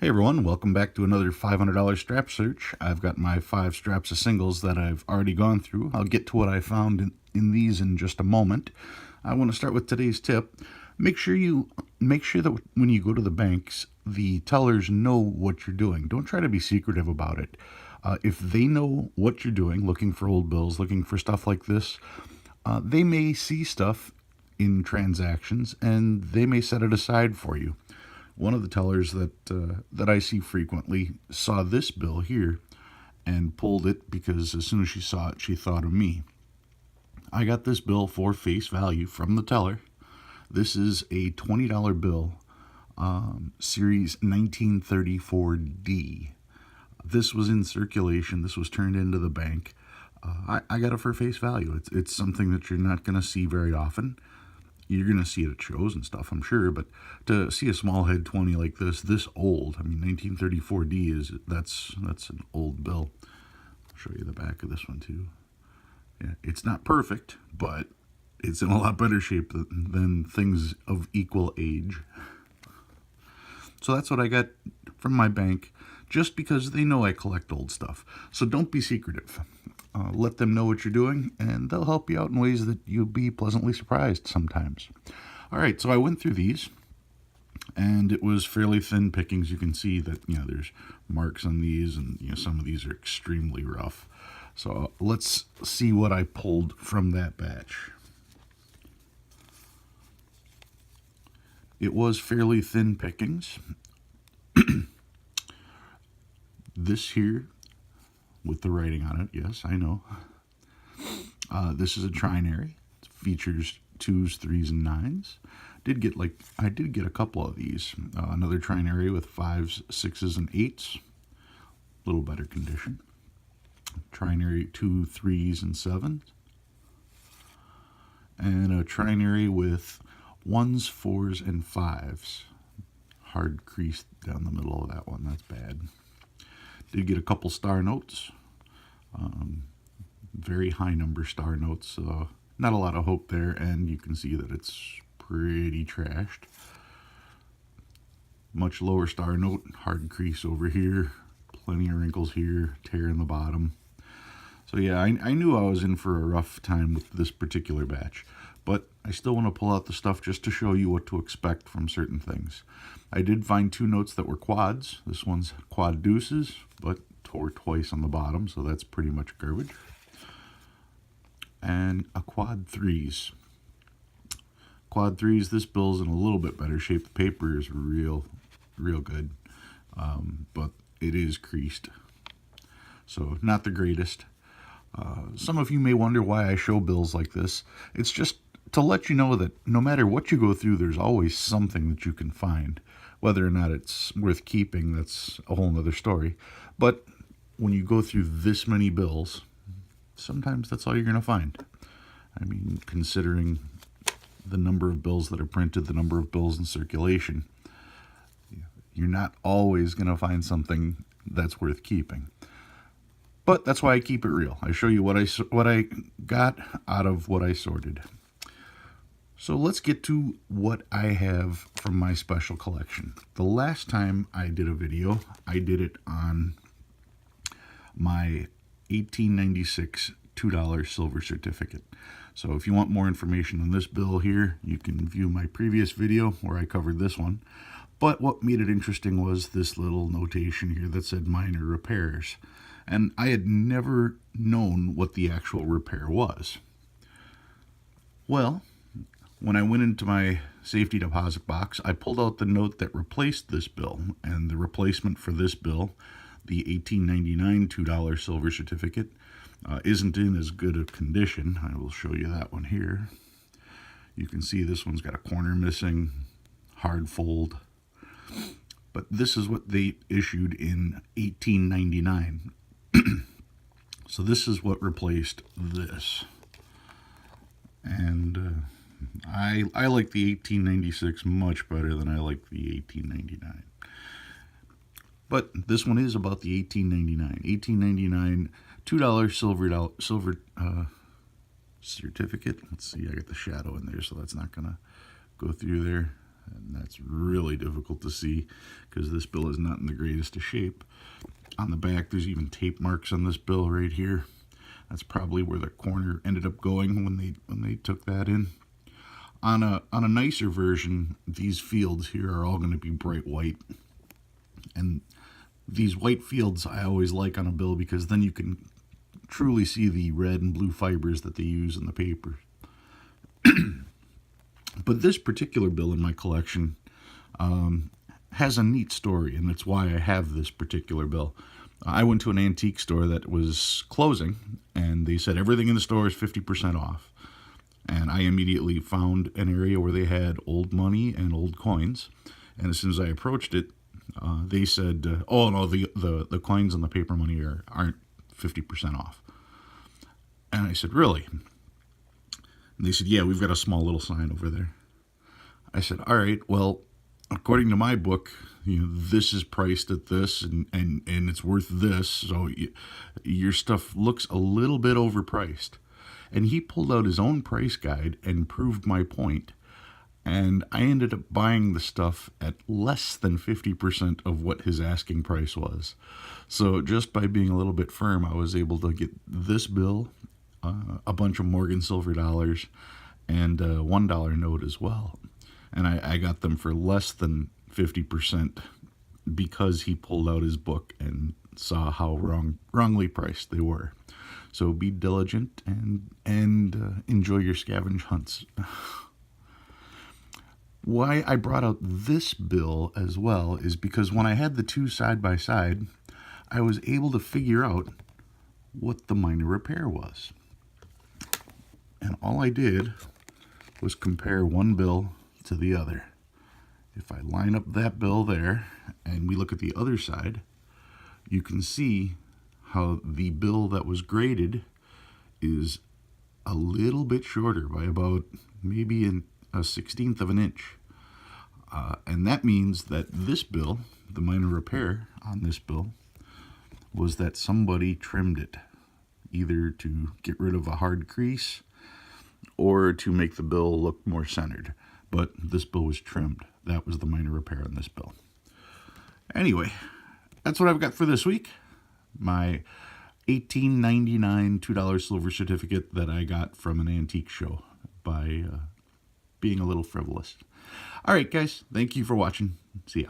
Hey everyone, welcome back to another $500 strap search. I've got my 5 straps of singles that I've already gone through. I'll get to what I found in these in just a moment. I want to start with today's tip. Make sure that when you go to the banks, the tellers know what you're doing. Don't try to be secretive about it. If they know what you're doing, looking for old bills, looking for stuff like this, they may see stuff in transactions and they may set it aside for you. One of the tellers that I see frequently saw this bill here and pulled it because as soon as she saw it, she thought of me. I got this bill for face value from the teller. This is a $20 bill, series 1934D. This was in circulation. This was turned into the bank. I got it for face value. It's something that you're not going to see very often. You're going to see it at shows and stuff, I'm sure, but to see a small head 20 like this old, I mean, 1934D that's an old bill. I'll show you the back of this one too. Yeah, it's not perfect, but it's in a lot better shape than things of equal age. So that's what I got from my bank, just because they know I collect old stuff. So don't be secretive. Let them know what you're doing, and they'll help you out in ways that you'll be pleasantly surprised sometimes. All right, so I went through these, and it was fairly thin pickings. You can see that, there's marks on these, and, some of these are extremely rough. So let's see what I pulled from that batch. It was fairly thin pickings. This here, with the writing on it, yes, I know. This is a trinary. It features 2s, 3s, and 9s. I did get a couple of these. Another trinary with 5s, 6s, and 8s. A little better condition. Trinary 2, 3s, and 7s. And a trinary with 1s, 4s, and 5s. Hard crease down the middle of that one. That's bad. Did get a couple star notes. Very high number star notes. Not a lot of hope there, and you can see that it's pretty trashed. Much lower star note, hard crease over here, plenty of wrinkles here, tear in the bottom. So yeah, I knew I was in for a rough time with this particular batch, but I still want to pull out the stuff just to show you what to expect from certain things. I did find 2 notes that were quads. This one's quad deuces, but tore twice on the bottom, so that's pretty much garbage. And a quad 3s. Quad 3s, this bill's in a little bit better shape. The paper is real good, but it is creased, so not the greatest. Some of you may wonder why I show bills like this. It's just to let you know that no matter what you go through, there's always something that you can find. Whether or not it's worth keeping, that's a whole nother story. But when you go through this many bills, sometimes that's all you're going to find. I mean, considering the number of bills that are printed, the number of bills in circulation, you're not always going to find something that's worth keeping. But that's why I keep it real. I show you what I got out of what I sorted. So let's get to what I have from my special collection. The last time I did a video, I did it on my 1896 $2 silver certificate. So if you want more information on this bill here, you can view my previous video where I covered this one. But what made it interesting was this little notation here that said minor repairs. And I had never known what the actual repair was. Well, when I went into my safety deposit box, I pulled out the note that replaced this bill, and the replacement for this bill, the 1899 $2 silver certificate, isn't in as good a condition. I will show you that one here. You can see this one's got a corner missing, hard fold. But this is what they issued in 1899. So this is what replaced this. And I like the 1896 much better than I like the 1899. But this one is about the 1899. 1899 $2 silver certificate. Let's see, I got the shadow in there, so that's not going to go through there. And that's really difficult to see because this bill is not in the greatest of shape. On the back, there's even tape marks on this bill right here. That's probably where the corner ended up going when they took that in. On a nicer version, these fields here are all going to be bright white. And these white fields I always like on a bill because then you can truly see the red and blue fibers that they use in the paper. But this particular bill in my collection has a neat story, and that's why I have this particular bill. I went to an antique store that was closing, and they said everything in the store is 50% off. And I immediately found an area where they had old money and old coins. And as soon as I approached it, they said, "Oh no, the coins and the paper money aren't 50% off." And I said, "Really?" And they said, "Yeah, we've got a small little sign over there." I said, "All right, well, according to my book, this is priced at this, and it's worth this. So your stuff looks a little bit overpriced." And he pulled out his own price guide and proved my point. And I ended up buying the stuff at less than 50% of what his asking price was. So just by being a little bit firm, I was able to get this bill, a bunch of Morgan silver dollars, and a $1 note as well. And I got them for less than 50% because he pulled out his book and saw how wrongly priced they were. So be diligent and enjoy your scavenge hunts. Why I brought out this bill as well is because when I had the two side by side, I was able to figure out what the minor repair was. And all I did was compare one bill to the other. If I line up that bill there and we look at the other side, you can see how the bill that was graded is a little bit shorter by about maybe a 1/16 of an inch. And that means that this bill, the minor repair on this bill, was that somebody trimmed it, either to get rid of a hard crease or to make the bill look more centered. But this bill was trimmed. That was the minor repair on this bill. Anyway, that's what I've got for this week. My $18.99 $2 silver certificate that I got from an antique show by being a little frivolous. All right, guys, thank you for watching. See ya.